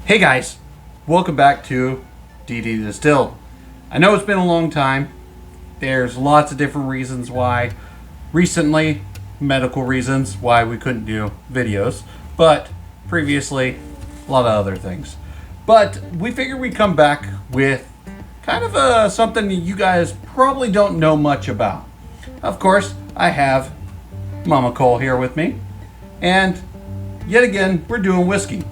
Hey guys, welcome back to DD Distilled. I know it's been a long time. There's lots of different reasons why. Recently, medical reasons why we couldn't do videos, but previously, a lot of other things. But we figured we'd come back with kind of something that you guys probably don't know much about. Of course, I have Mama Cole here with me, and yet again, we're doing whiskey.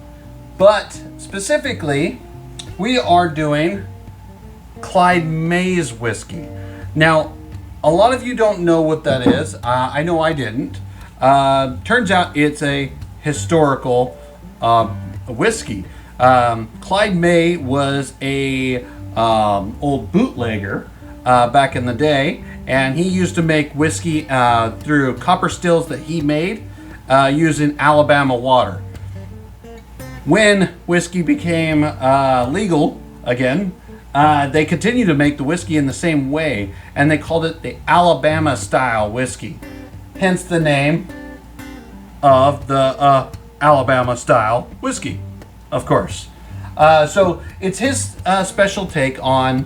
But specifically, we are doing Clyde maize whiskey. Now, a lot of you don't know what that is. I know I didn't. Turns out it's a historical whiskey. Clyde May was a old bootlegger back in the day, and he used to make whiskey through copper stills that he made using Alabama water. When whiskey became legal again, they continued to make the whiskey in the same way, and they called it the Alabama style whiskey. Hence the name of the Alabama style whiskey, of course. So it's his special take on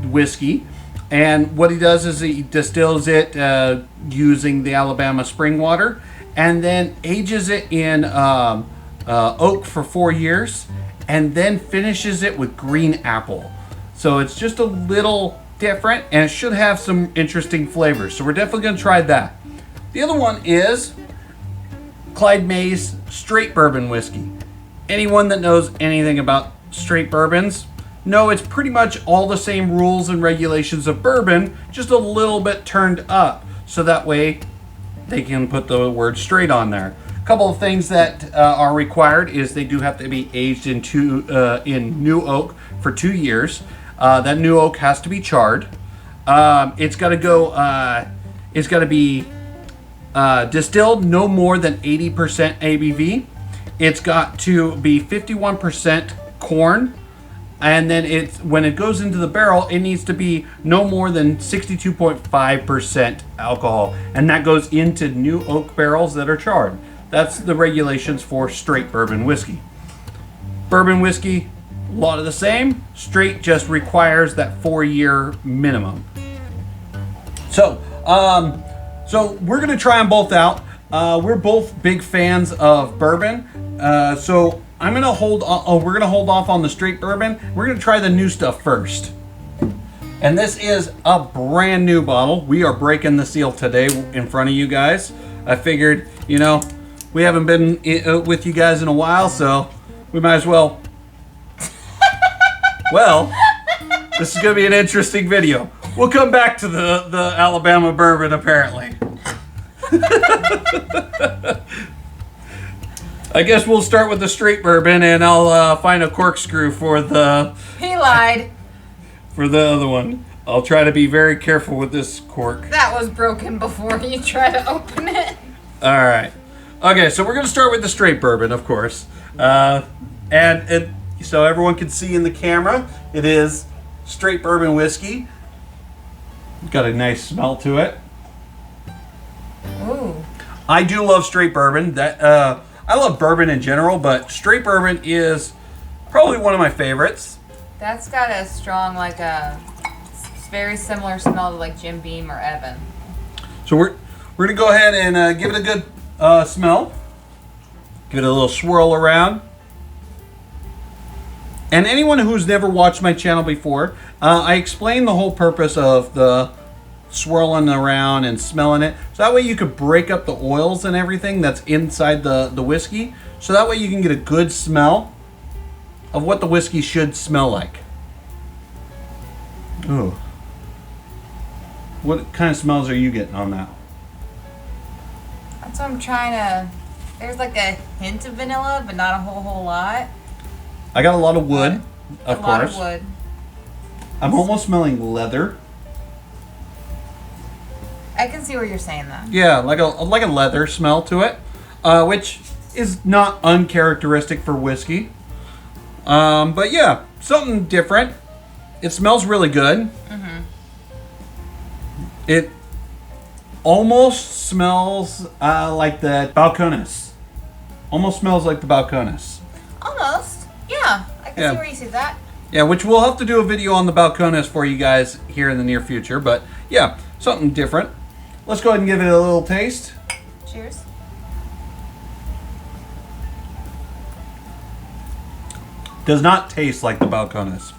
whiskey, and what he does is he distills it using the Alabama spring water, and then ages it in oak for 4 years, and then finishes it with green apple. So it's just a little different, and it should have some interesting flavors. So we're definitely going to try that. The other one is Clyde May's Straight Bourbon whiskey. Anyone that knows anything about straight bourbons know it's pretty much all the same rules and regulations of bourbon, just a little bit turned up, so that way they can put the word straight on there. Couple of things that are required is they do have to be aged in new oak for 2 years. That new oak has to be charred. It's got to go. It's got to be distilled no more than 80% ABV. It's got to be 51% corn, and then when it goes into the barrel, it needs to be no more than 62.5% alcohol, and that goes into new oak barrels that are charred. That's the regulations for straight bourbon whiskey. Bourbon whiskey, a lot of the same. Straight just requires that 4-year minimum. So we're gonna try them both out. We're both big fans of bourbon. So I'm gonna hold. We're gonna hold off on the straight bourbon. We're gonna try the new stuff first. And this is a brand new bottle. We are breaking the seal today in front of you guys. I figured, we haven't been with you guys in a while, so we might as well. Well, this is going to be an interesting video. We'll come back to the Alabama bourbon, apparently. I guess we'll start with the straight bourbon, and I'll find a corkscrew for the... He lied. For the other one. I'll try to be very careful with this cork. That was broken before you try to open it. All right. Okay, so we're going to start with the straight bourbon, of course. So everyone can see in the camera, it is straight bourbon whiskey. Got a nice smell to it. Ooh. I do love straight bourbon. I love bourbon in general, but straight bourbon is probably one of my favorites. That's got a strong, very similar smell to like Jim Beam or Evan. So we're going to go ahead and give it a good smell. Give it a little swirl around. And anyone who's never watched my channel before, I explain the whole purpose of the swirling around and smelling it. So that way you could break up the oils and everything that's inside the whiskey. So that way you can get a good smell of what the whiskey should smell like. Ooh. What kind of smells are you getting on that? That's what I'm trying to... There's like a hint of vanilla, but not a whole lot. I got a lot of wood, of course. A lot of wood. I'm almost smelling leather. I can see what you're saying, though. Yeah, like a leather smell to it, which is not uncharacteristic for whiskey. But yeah, something different. It smells really good. Mm-hmm. It almost smells like the Balcones. Almost smells like the Balcones. Almost. I see where you see that. Yeah, which we'll have to do a video on the Balcones for you guys here in the near future. But yeah, something different. Let's go ahead and give it a little taste. Cheers. Does not taste like the Balcones.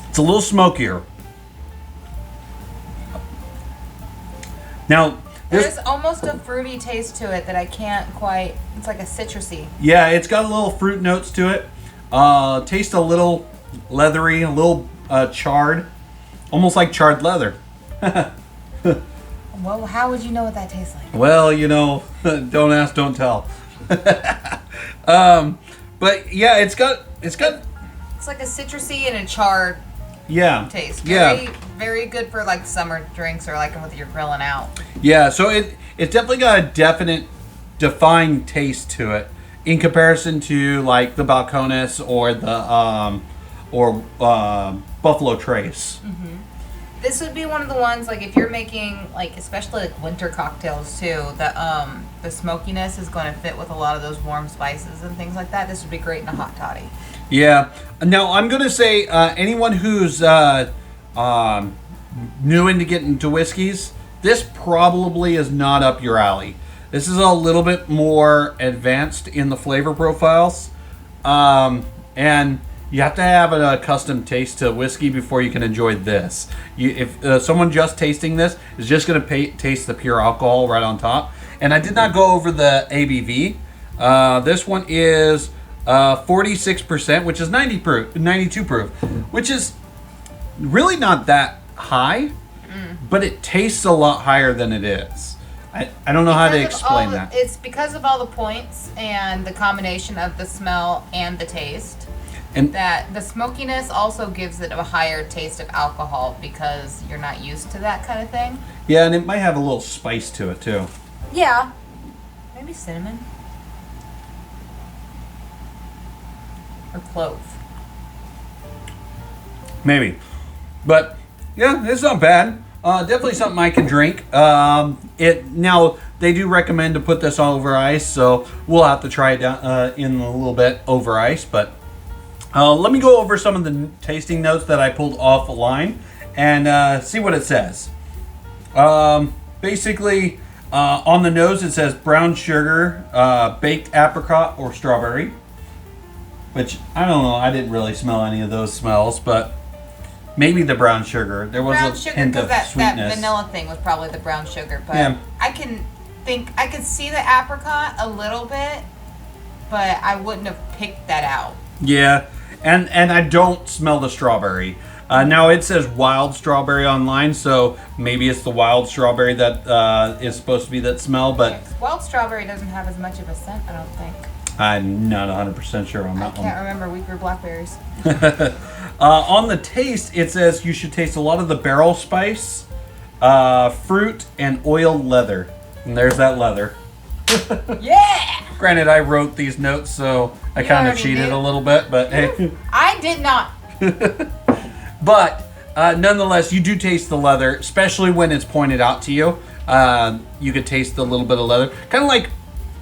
It's a little smokier. Now, there's almost a fruity taste to it that I can't quite. It's like a citrusy. Yeah, it's got a little fruit notes to it. Tastes a little leathery, a little charred, almost like charred leather. Well, how would you know what that tastes like? Well, you know, don't ask, don't tell. But yeah, it's got. It's like a citrusy and a charred. Yeah. Taste. Yeah. Very good for like summer drinks or like with your grilling out. Yeah, so it's definitely got a definite, defined taste to it in comparison to like the Balcones or the Buffalo Trace. Mm-hmm. This would be one of the ones like if you're making like especially like winter cocktails too. The smokiness is going to fit with a lot of those warm spices and things like that. This would be great in a hot toddy. Yeah. Now I'm gonna say anyone who's new into getting into whiskeys, this probably is not up your alley. This is a little bit more advanced in the flavor profiles, and you have to have a custom taste to whiskey before you can enjoy this. If someone just tasting this is just going to taste the pure alcohol right on top. And I did not go over the ABV. This one is 46%, which is 92 proof, which is really not that high, but it tastes a lot higher than it is. I don't know how to explain that. It's because of all the points and the combination of the smell and the taste. And that the smokiness also gives it a higher taste of alcohol because you're not used to that kind of thing. Yeah, and it might have a little spice to it too. Yeah. Maybe cinnamon. Or clove. Maybe. But yeah, it's not bad. Definitely something I can drink. Now they do recommend to put this over ice, so we'll have to try it in a little bit over ice. But let me go over some of the tasting notes that I pulled off the line and see what it says. Basically, on the nose it says brown sugar, baked apricot or strawberry. Which I don't know. I didn't really smell any of those smells, but. Maybe the brown sugar. There was a hint of sweetness. That vanilla thing was probably the brown sugar, but yeah. I can see the apricot a little bit, but I wouldn't have picked that out. Yeah, and I don't smell the strawberry. Now it says wild strawberry online, so maybe it's the wild strawberry that is supposed to be that smell, but yeah, wild strawberry doesn't have as much of a scent, I don't think. I'm not 100% sure on that one. I can't remember. We grew blackberries. On the taste, it says you should taste a lot of the barrel spice, fruit, and oiled leather. And there's that leather. Yeah! Granted, I wrote these notes, so I kind of cheated a little bit, but hey. I did not. But nonetheless, you do taste the leather, especially when it's pointed out to you. You could taste a little bit of leather. Kind of like...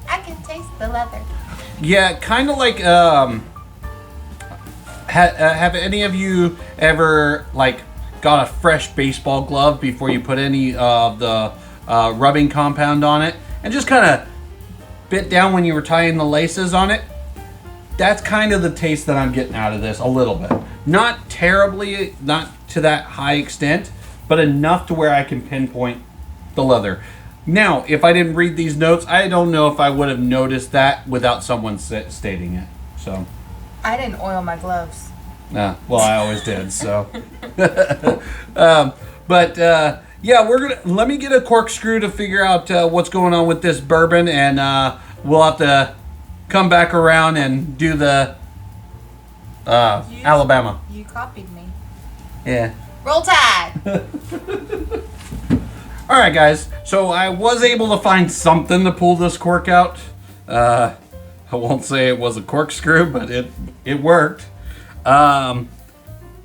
I can taste the leather. Yeah, kind of like... have any of you ever like got a fresh baseball glove before you put any of the rubbing compound on it and just kind of bit down when you were tying the laces on it? That's kind of the taste that I'm getting out of this a little bit. Not terribly, not to that high extent, but enough to where I can pinpoint the leather. Now, if I didn't read these notes, I don't know if I would have noticed that without someone stating it. So. I didn't oil my gloves. Well, I always did. So, yeah, let me get a corkscrew to figure out what's going on with this bourbon, and we'll have to come back around and do the Alabama. You copied me. Yeah. Roll Tide. All right, guys. So I was able to find something to pull this cork out. I won't say it was a corkscrew, but it worked.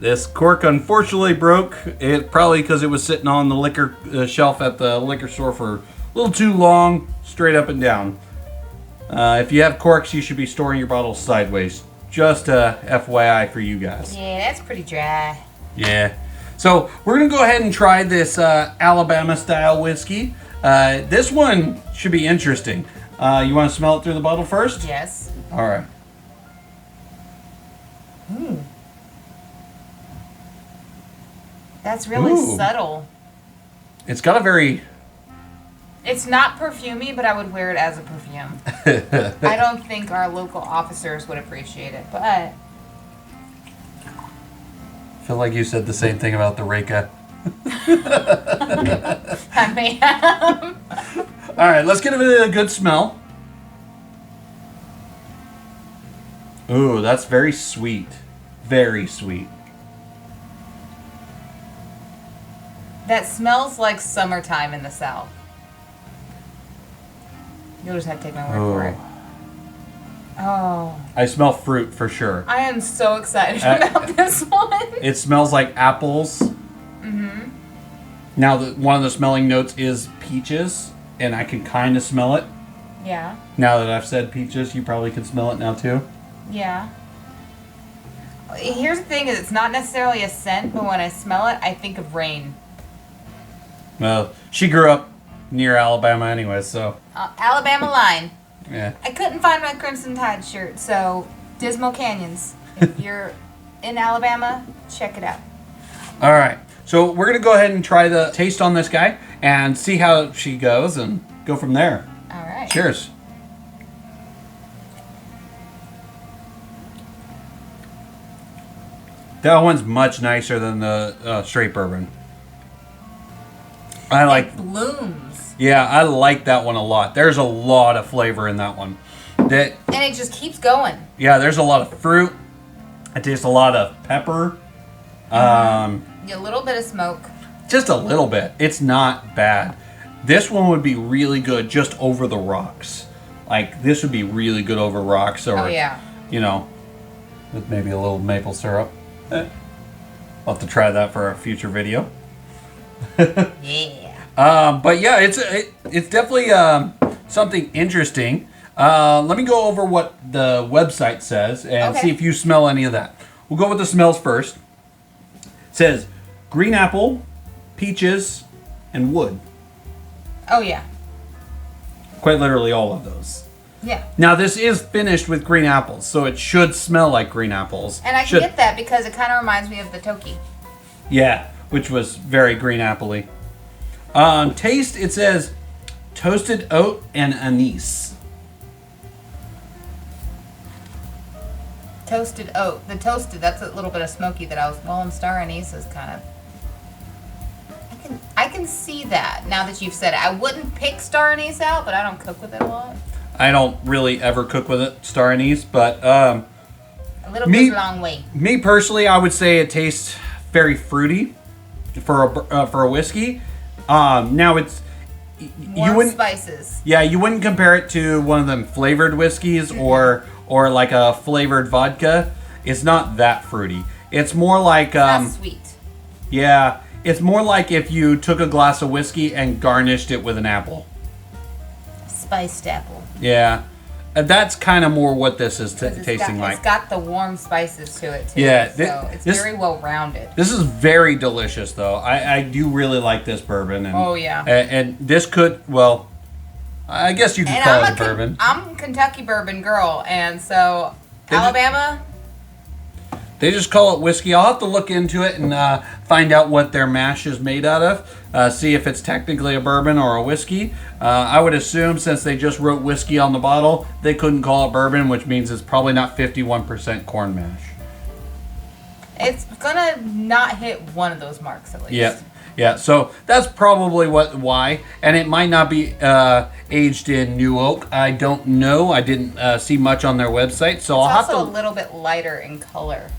This cork unfortunately broke. It probably because it was sitting on the liquor shelf at the liquor store for a little too long, straight up and down. If you have corks, you should be storing your bottles sideways. Just FYI for you guys. Yeah, that's pretty dry. Yeah. So we're going to go ahead and try this Alabama style whiskey. This one should be interesting. You want to smell it through the bottle first? Yes. All right. That's really subtle. It's got a very... It's not perfumey, but I would wear it as a perfume. I don't think our local officers would appreciate it, but... I feel like you said the same thing about the Reka. I may have. All right, let's give it a good smell. Ooh, that's very sweet. Very sweet. That smells like summertime in the South. You'll just have to take my word for it. Oh. I smell fruit for sure. I am so excited about this one. It smells like apples. Mm-hmm. Now, one of the smelling notes is peaches, and I can kind of smell it. Yeah. Now that I've said peaches, you probably can smell it now too. Yeah. Here's the thing: is it's not necessarily a scent, but when I smell it, I think of rain. Well, she grew up near Alabama anyway, so. Alabama line. Yeah. I couldn't find my Crimson Tide shirt, so Dismal Canyons. If you're in Alabama, check it out. All right. So we're going to go ahead and try the taste on this guy and see how she goes and go from there. All right. Cheers. That one's much nicer than the Straight Bourbon. I like... It blooms. Yeah, I like that one a lot. There's a lot of flavor in that one. And it just keeps going. Yeah, there's a lot of fruit. I taste a lot of pepper. A little bit of smoke. Just a little bit. It's not bad. This one would be really good just over the rocks. Like, this would be really good over rocks. Or, you know, with maybe a little maple syrup. I'll have to try that for a future video. Yeah. But yeah, it's definitely something interesting. Let me go over what the website says and see if you smell any of that. We'll go with the smells first. It says green apple, peaches, and wood. Oh, yeah. Quite literally all of those. Yeah. Now, this is finished with green apples, so it should smell like green apples. And I can get that because it kind of reminds me of the Toki. Yeah, which was very green apple-y. Taste, it says toasted oat and anise. Toasted oat. The toasted, that's a little bit of smoky that and star anise is kind of... I can see that now that you've said it. I wouldn't pick star anise out, but I don't cook with it a lot. I don't really ever cook with it, star anise, but a little goes a long way. Me personally, I would say it tastes very fruity for a whiskey. Now it's you wouldn't spices. Yeah, you wouldn't compare it to one of them flavored whiskeys or like a flavored vodka. It's not that fruity. It's more like it's not sweet. Yeah, it's more like if you took a glass of whiskey and garnished it with an apple. Spiced apple. Yeah, that's kind of more what this is tasting like. It's got the warm spices to it too. Yeah, so it's very well rounded. This is very delicious, though. I do really like this bourbon. And, oh yeah. And this could, well, I guess you could call it a bourbon. I'm a Kentucky bourbon girl, and so Alabama. They just call it whiskey. I'll have to look into it and find out what their mash is made out of. See if it's technically a bourbon or a whiskey. I would assume since they just wrote whiskey on the bottle, they couldn't call it bourbon, which means it's probably not 51% corn mash. It's gonna not hit one of those marks at least. Yeah. So that's probably why, and it might not be aged in new oak. I don't know. I didn't see much on their website, so I'll have to. It's also a little bit lighter in color.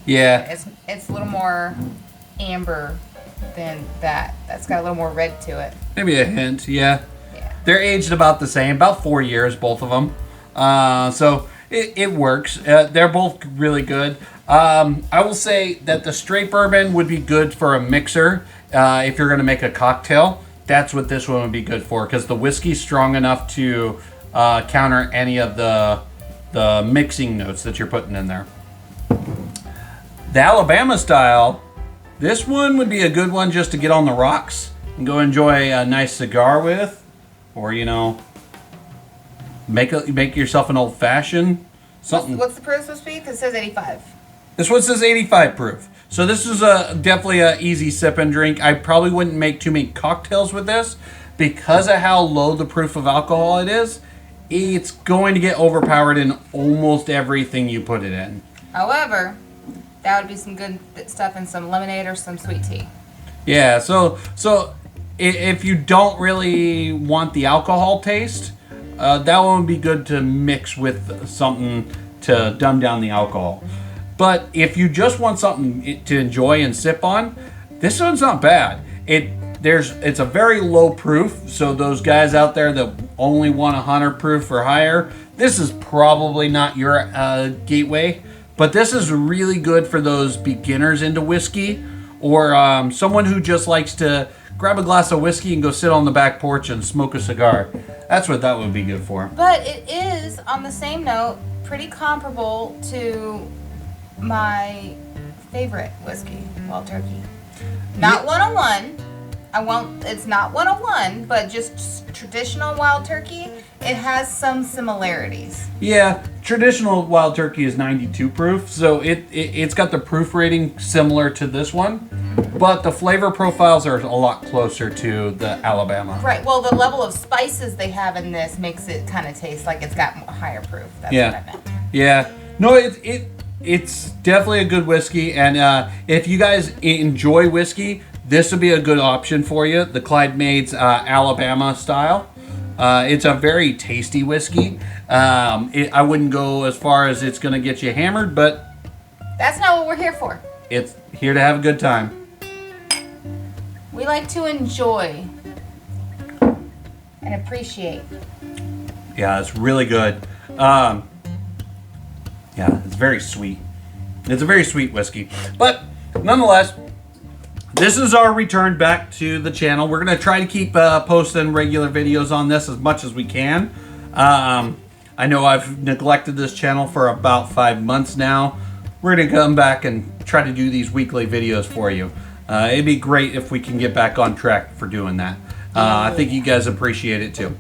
Yeah. It's a little more amber than that. That's got a little more red to it. Maybe a hint. Yeah. Yeah. They're aged about the same, about 4 years, both of them. So it works. They're both really good. I will say that the straight bourbon would be good for a mixer. If you're going to make a cocktail, that's what this one would be good for, because the whiskey's strong enough to counter any of the the mixing notes that you're putting in there. The Alabama style, this one would be a good one just to get on the rocks and go enjoy a nice cigar with, or you know, make yourself an old fashioned something. What's the proof supposed to be? Because it says 85. This one says 85 proof. So this is definitely an easy sip and drink. I probably wouldn't make too many cocktails with this because of how low the proof of alcohol it is. It's going to get overpowered in almost everything you put it in. However, that would be some good stuff in some lemonade or some sweet tea. Yeah, so if you don't really want the alcohol taste, that one would be good to mix with something to dumb down the alcohol. But if you just want something to enjoy and sip on, this one's not bad. It's a very low proof, so those guys out there that only want 100 proof or higher, this is probably not your gateway. But this is really good for those beginners into whiskey, or someone who just likes to grab a glass of whiskey and go sit on the back porch and smoke a cigar. That's what that would be good for. But it is, on the same note, pretty comparable to my favorite whiskey, Wild Turkey. Not 101. It's not 101, but just traditional Wild Turkey. It has some similarities. Yeah, traditional Wild Turkey is 92 proof, so it's got the proof rating similar to this one, but the flavor profiles are a lot closer to the Alabama. Right. Well, the level of spices they have in this makes it kind of taste like it's got higher proof. That's what I meant. Yeah. No, it's definitely a good whiskey, and if you guys enjoy whiskey, this would be a good option for you. The Clyde Made's Alabama style. It's a very tasty whiskey. I wouldn't go as far as it's going to get you hammered, but that's not what we're here for. It's here to have a good time. We like to enjoy and appreciate. Yeah, it's really good. Yeah, it's very sweet. It's a very sweet whiskey. But nonetheless, this is our return back to the channel. We're going to try to keep posting regular videos on this as much as we can. I know I've neglected this channel for about 5 months now. We're going to come back and try to do these weekly videos for you. It'd be great if we can get back on track for doing that. I think you guys appreciate it too.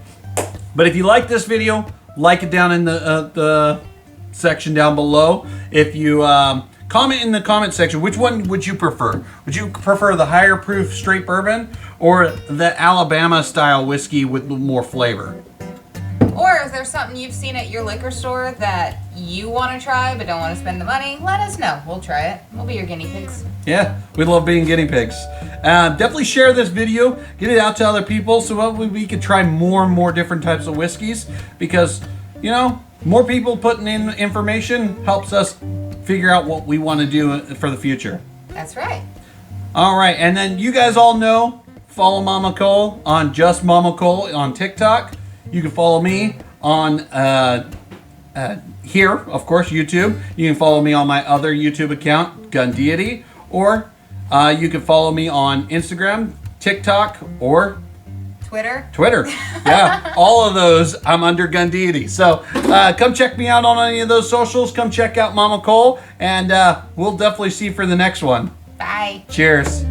But if you like this video, like it down in the section down below. If you comment in the comment section, which one would you prefer? Would you prefer the higher proof straight bourbon or the Alabama style whiskey with more flavor? Or is there something you've seen at your liquor store that you want to try but don't want to spend the money? Let us know. We'll try it. We'll be your guinea pigs. Yeah, we love being guinea pigs. Definitely share this video. Get it out to other people so we could try more and more different types of whiskeys, because, you know, more people putting in information helps us figure out what we want to do for the future. That's right. All right, and then you guys all know, follow Mama Cole on Just Mama Cole on TikTok. You can follow me on here, of course, YouTube. You can follow me on my other YouTube account, Gun Deity, or you can follow me on Instagram, TikTok, or Twitter. Yeah, all of those I'm under Gun Deity. So come check me out on any of those socials. Come check out Mama Cole, and we'll definitely see you for the next one. Bye. Cheers.